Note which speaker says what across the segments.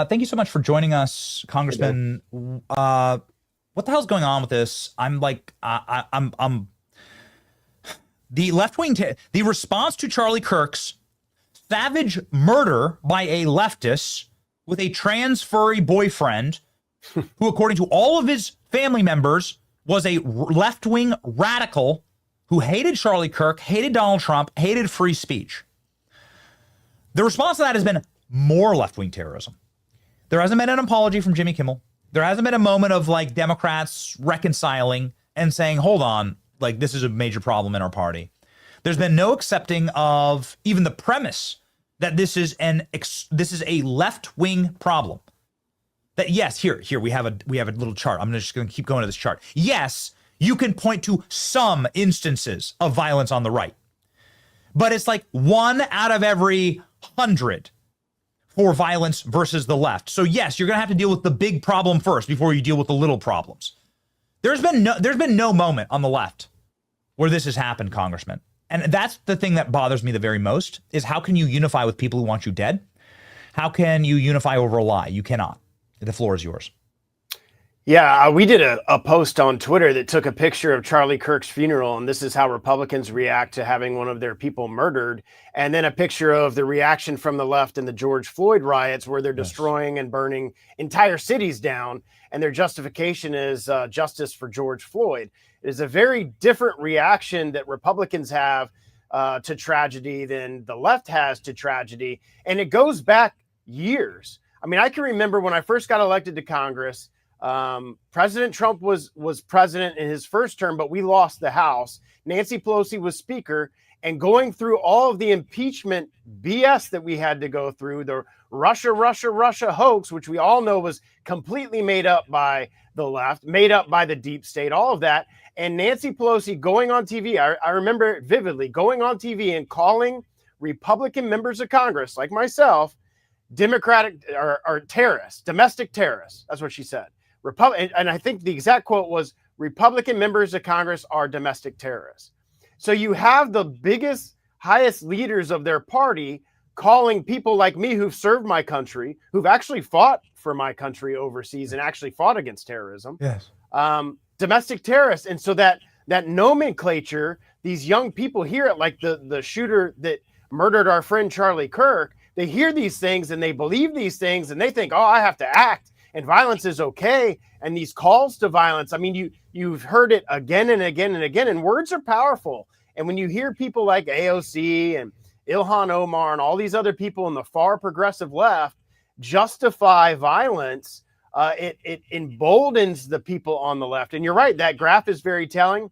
Speaker 1: Thank you so much for joining us, Congressman. What the hell's going on with this? I'm the left wing. The response to Charlie Kirk's savage murder by a leftist with a trans furry boyfriend, who, according to all of his family members, was a left wing radical who hated Charlie Kirk, hated Donald Trump, hated free speech. The response to that has been more left wing terrorism. There hasn't been an apology from Jimmy Kimmel. There hasn't been a moment of like Democrats reconciling and saying, hold on, like this is a major problem in our party. There's been no accepting of even the premise that this is a left-wing problem. That yes, here we have a little chart. I'm just going to keep going to this chart. Yes, you can point to some instances of violence on the right, but it's like 1 out of every 100 for violence versus the left. So yes, you're going to have to deal with the big problem first before you deal with the little problems. There's been no moment on the left where this has happened, Congressman. And that's the thing that bothers me the very most, is how can you unify with people who want you dead? How can you unify over a lie? You cannot. The floor is yours.
Speaker 2: Yeah, we did a post on Twitter that took a picture of Charlie Kirk's funeral, and this is how Republicans react to having one of their people murdered, and then a picture of the reaction from the left in the George Floyd riots, where they're destroying and burning entire cities down, and their justification is justice for George Floyd. It is a very different reaction that Republicans have to tragedy than the left has to tragedy, and it goes back years. I mean, I can remember when I first got elected to Congress, President Trump was president in his first term, but we lost the House. Nancy Pelosi was speaker, and going through all of the impeachment BS that we had to go through, the Russia hoax, which we all know was completely made up by the left, made up by the deep state, all of that. And Nancy Pelosi going on TV, I remember it vividly, going on TV and calling Republican members of Congress, like myself, Democratic or terrorists, domestic terrorists. That's what she said. And I think the exact quote was, Republican members of Congress are domestic terrorists. So you have the biggest, highest leaders of their party calling people like me who've served my country, who've actually fought for my country overseas and actually fought against terrorism, domestic terrorists. And so that nomenclature, these young people hear it, like the shooter that murdered our friend Charlie Kirk, they hear these things and they believe these things and they think, oh, I have to act and violence is okay. And these calls to violence, I mean, you've heard it again and again and again, and words are powerful. And when you hear people like AOC and Ilhan Omar and all these other people in the far progressive left justify violence, it emboldens the people on the left. And you're right, that graph is very telling.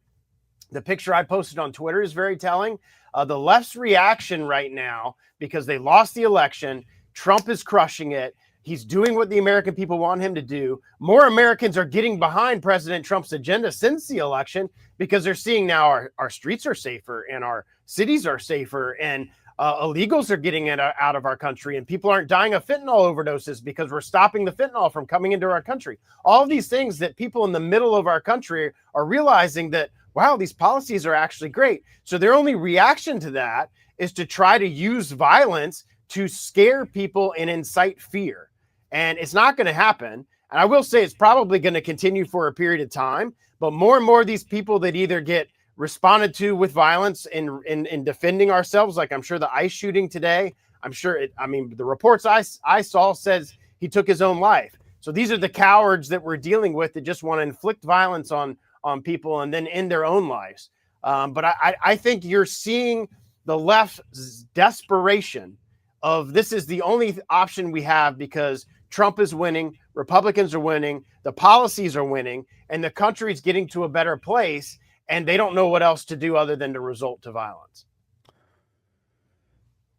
Speaker 2: The picture I posted on Twitter is very telling. The left's reaction right now, because they lost the election, Trump is crushing it. He's doing what the American people want him to do. More Americans are getting behind President Trump's agenda since the election because they're seeing now our streets are safer and our cities are safer and illegals are getting it out of our country and people aren't dying of fentanyl overdoses because we're stopping the fentanyl from coming into our country. All of these things that people in the middle of our country are realizing that, wow, these policies are actually great. So their only reaction to that is to try to use violence to scare people and incite fear. And it's not going to happen. And I will say it's probably going to continue for a period of time. But more and more of these people that either get responded to with violence in defending ourselves, like I'm sure the ICE shooting today, the reports I saw says he took his own life. So these are the cowards that we're dealing with that just want to inflict violence on people and then end their own lives. But I think you're seeing the left's desperation of this is the only option we have because Trump is winning, Republicans are winning, the policies are winning, and the country's getting to a better place, and they don't know what else to do other than to resort to violence.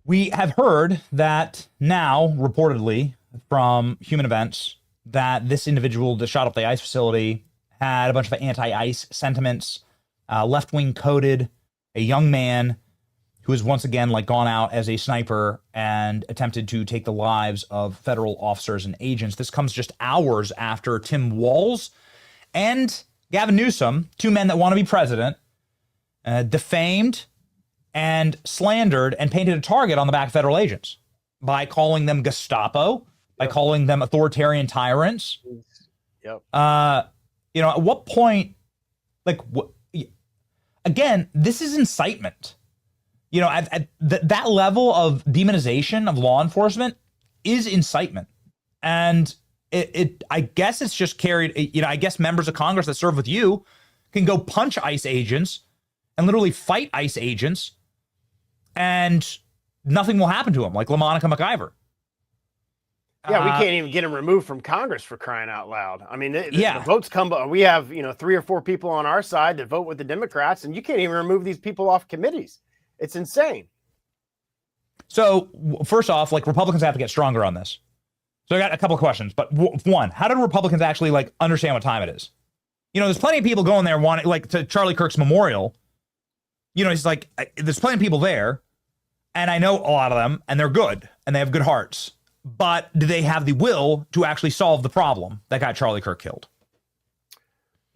Speaker 1: We have heard that now, reportedly, from Human Events, that this individual that shot up the ICE facility had a bunch of anti-ICE sentiments, left-wing coded, a young man who has once again gone out as a sniper and attempted to take the lives of federal officers and agents. This comes just hours after Tim Walz and Gavin Newsom, two men that want to be president, defamed and slandered and painted a target on the back of federal agents by calling them Gestapo, by calling them authoritarian tyrants.
Speaker 2: Yep.
Speaker 1: At what point, again, this is incitement. At that level of demonization of law enforcement is incitement. And I guess it's just carried, I guess members of Congress that serve with you can go punch ICE agents and literally fight ICE agents and nothing will happen to them, like LaMonica McIver.
Speaker 2: Yeah, we can't even get him removed from Congress, for crying out loud. I mean, the votes come, we have, 3 or 4 people on our side that vote with the Democrats, and you can't even remove these people off committees. It's insane.
Speaker 1: So first off, Republicans have to get stronger on this. So I got a couple of questions, but one, how did Republicans actually understand what time it is? There's plenty of people going there wanting, to Charlie Kirk's memorial. He's there's plenty of people there, and I know a lot of them, and they're good, and they have good hearts. But do they have the will to actually solve the problem that got Charlie Kirk killed?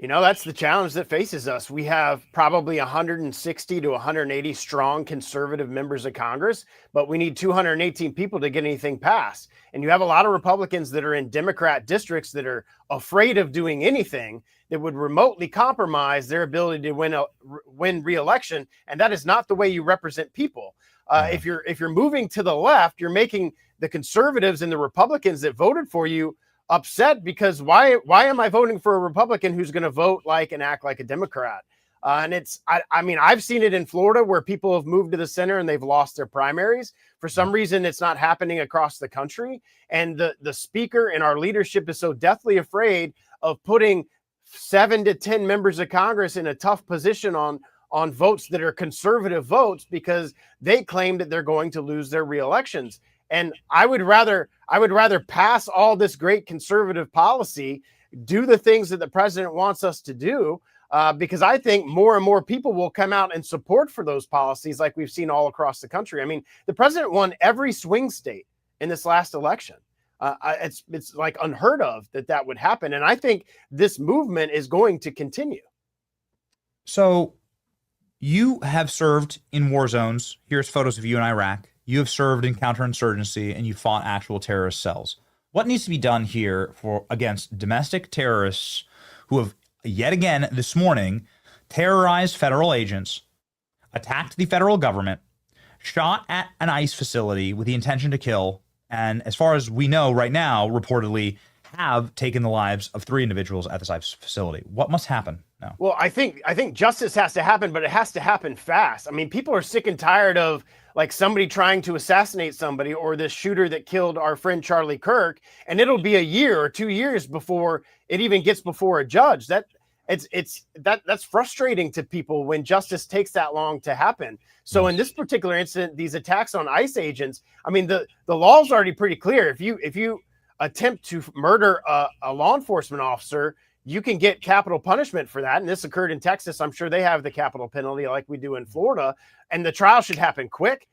Speaker 2: That's the challenge that faces us. We have probably 160 to 180 strong conservative members of Congress, but we need 218 people to get anything passed. And you have a lot of Republicans that are in Democrat districts that are afraid of doing anything that would remotely compromise their ability to win re-election. And that is not the way you represent people. If you're moving to the left, you're making the conservatives and the Republicans that voted for you upset, because why am I voting for a Republican who's going to vote like and act like a Democrat? And I've seen it in Florida where people have moved to the center and they've lost their primaries. For some reason, it's not happening across the country. And the speaker and our leadership is so deathly afraid of putting 7 to 10 members of Congress in a tough position on votes that are conservative votes, because they claim that they're going to lose their re-elections. And I would rather pass all this great conservative policy, do the things that the president wants us to do, because I think more and more people will come out and support for those policies, like we've seen all across the country. I mean, the president won every swing state in this last election. It's unheard of that would happen. And I think this movement is going to continue.
Speaker 1: So you have served in war zones. Here's photos of you in Iraq. You have served in counterinsurgency and you fought actual terrorist cells. What needs to be done here against domestic terrorists who have yet again this morning terrorized federal agents, attacked the federal government, shot at an ICE facility with the intention to kill, and as far as we know right now, reportedly have taken the lives of 3 individuals at this ICE facility? What must happen now?
Speaker 2: Well, I think justice has to happen, but it has to happen fast. I mean, people are sick and tired of somebody trying to assassinate somebody, or this shooter that killed our friend Charlie Kirk, and it'll be a year or 2 years before it even gets before a judge. That's frustrating to people when justice takes that long to happen. So in this particular incident, these attacks on ICE agents, I mean, the law's already pretty clear. If you attempt to murder a law enforcement officer, you can get capital punishment for that. And this occurred in Texas. I'm sure they have the capital penalty like we do in Florida. And the trial should happen quick.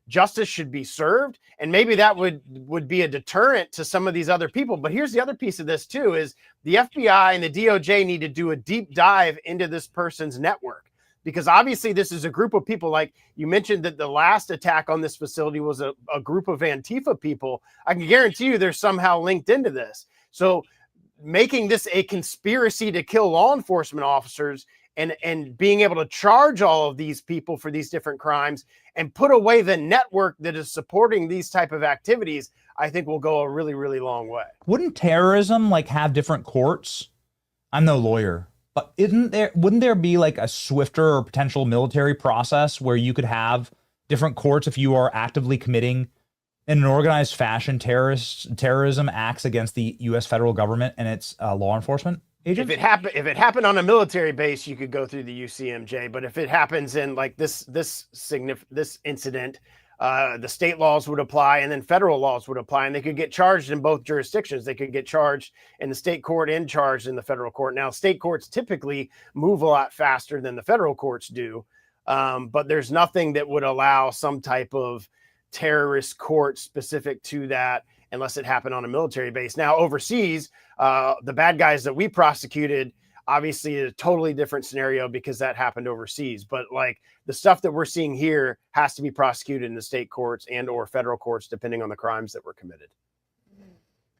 Speaker 2: Justice should be served. And maybe that would be a deterrent to some of these other people. But here's the other piece of this too, is the FBI and the DOJ need to do a deep dive into this person's network. Because obviously this is a group of people, like you mentioned that the last attack on this facility was a group of Antifa people. I can guarantee you they're somehow linked into this. So making this a conspiracy to kill law enforcement officers and being able to charge all of these people for these different crimes and put away the network that is supporting these type of activities, I think will go a really, really long way.
Speaker 1: Wouldn't terrorism have different courts? I'm no lawyer, but wouldn't there be a swifter or potential military process where you could have different courts if you are actively committing in an organized fashion terrorism acts against the U.S. federal government and its law enforcement agents?
Speaker 2: If it happened on a military base, you could go through the UCMJ. But if it happens in this incident, the state laws would apply, and then federal laws would apply, and they could get charged in both jurisdictions. They could get charged in the state court and charged in the federal court. Now, state courts typically move a lot faster than the federal courts do, but there's nothing that would allow some type of terrorist court specific to that unless it happened on a military base. Now, overseas, the bad guys that we prosecuted, obviously a totally different scenario because that happened overseas. But the stuff that we're seeing here has to be prosecuted in the state courts and or federal courts, depending on the crimes that were committed.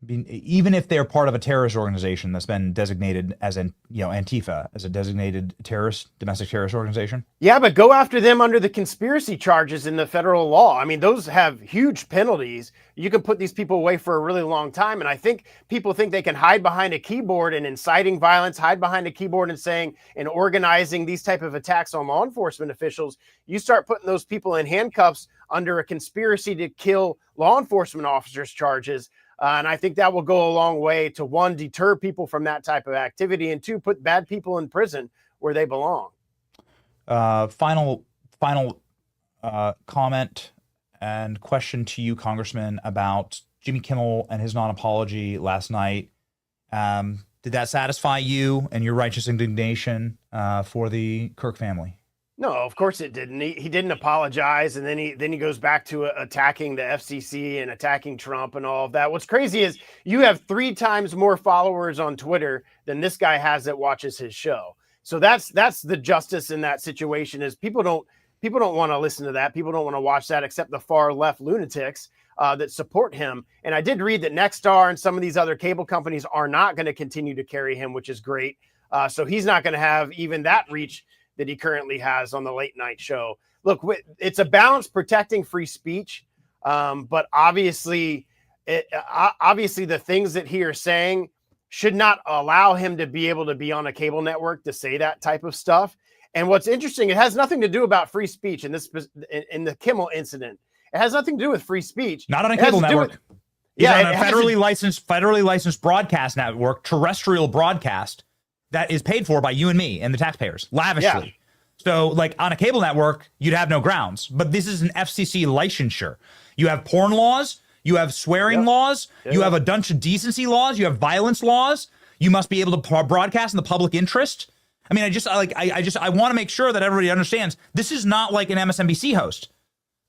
Speaker 1: Even if they're part of a terrorist organization that's been designated as Antifa as a designated domestic terrorist organization.
Speaker 2: Yeah, but go after them under the conspiracy charges in the federal law. I mean, those have huge penalties. You can put these people away for a really long time. And I think people think they can hide behind a keyboard and inciting violence, hide behind a keyboard and organizing these type of attacks on law enforcement officials. You start putting those people in handcuffs under a conspiracy to kill law enforcement officers charges. And I think that will go a long way to, one, deter people from that type of activity, and two, put bad people in prison where they belong.
Speaker 1: Final comment and question to you, Congressman, about Jimmy Kimmel and his non-apology last night. Did that satisfy you and your righteous indignation for the Kirk family?
Speaker 2: No, of course it didn't. He didn't apologize, and then he goes back to attacking the FCC and attacking Trump and all of that. What's crazy is you have 3 times more followers on Twitter than this guy has that watches his show. So that's the justice in that situation. Is people don't want to listen to that. People don't want to watch that, except the far left lunatics that support him. And I did read that Nexstar and some of these other cable companies are not going to continue to carry him, which is great. So he's not going to have even that reach that he currently has on the late night show. Look, it's a balance protecting free speech, but obviously the things that he is saying should not allow him to be able to be on a cable network to say that type of stuff. And what's interesting, it has nothing to do about free speech in the Kimmel incident. It has nothing to do with free speech.
Speaker 1: Not on a cable network. He's on a federally licensed broadcast network, terrestrial broadcast, that is paid for by you and me and the taxpayers lavishly. Yeah. So like on a cable network, you'd have no grounds, but this is an FCC licensure. You have porn laws, you have swearing laws, you have a bunch of decency laws, you have violence laws. You must be able to broadcast in the public interest. I mean, I want to make sure that everybody understands this is not like an MSNBC host.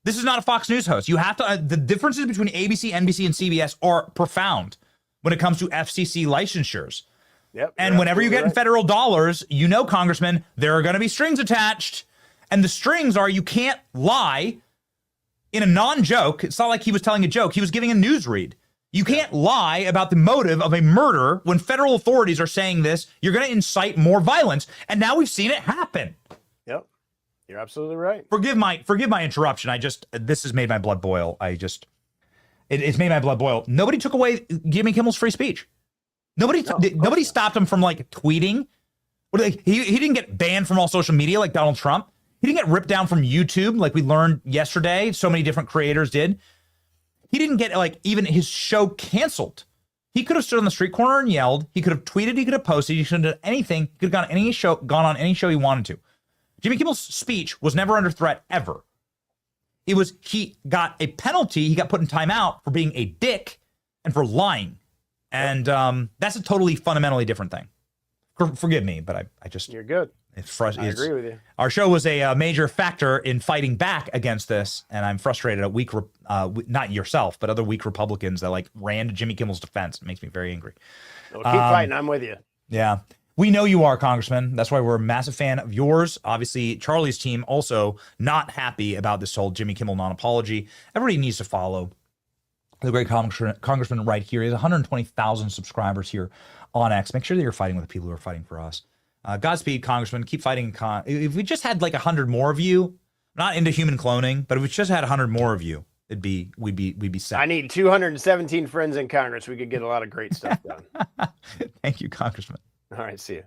Speaker 1: This is not a Fox News host. You have to, the differences between ABC, NBC, and CBS are profound when it comes to FCC licensures.
Speaker 2: Yep,
Speaker 1: and whenever you get in federal dollars, Congressman, there are going to be strings attached. And the strings are you can't lie in a non-joke. It's not like he was telling a joke. He was giving a news read. You can't lie about the motive of a murder when federal authorities are saying this. You're going to incite more violence. And now we've seen it happen.
Speaker 2: Yep, you're absolutely right.
Speaker 1: Forgive my interruption. This has made my blood boil. It's made my blood boil. Nobody took away Jimmy Kimmel's free speech. Nobody stopped him from like tweeting. He didn't get banned from all social media like Donald Trump. He didn't get ripped down from YouTube like we learned yesterday. So many different creators did. He didn't get like even his show canceled. He could have stood on the street corner and yelled. He could have tweeted. He could have posted. He should have done anything. He could have gone on any show he wanted to. Jimmy Kimmel's speech was never under threat ever. He got a penalty. He got put in timeout for being a dick and for lying. And that's a totally fundamentally different thing. Forgive me, but I just...
Speaker 2: You're good. I agree with you.
Speaker 1: Our show was a major factor in fighting back against this, and I'm frustrated at not yourself, but other weak Republicans that like ran to Jimmy Kimmel's defense. It makes me very angry.
Speaker 2: Well, keep fighting. I'm with you.
Speaker 1: Yeah. We know you are, Congressman. That's why we're a massive fan of yours. Obviously, Charlie's team also not happy about this whole Jimmy Kimmel non-apology. Everybody needs to follow the great congressman right here. He has 120,000 subscribers here on X. Make sure that you're fighting with the people who are fighting for us. Godspeed, Congressman. Keep fighting. If we just had like 100 more of you, not into human cloning, but if we just had 100 more of you, we'd be set.
Speaker 2: I need 217 friends in Congress. We could get a lot of great stuff done.
Speaker 1: Thank you, Congressman.
Speaker 2: All right, see you.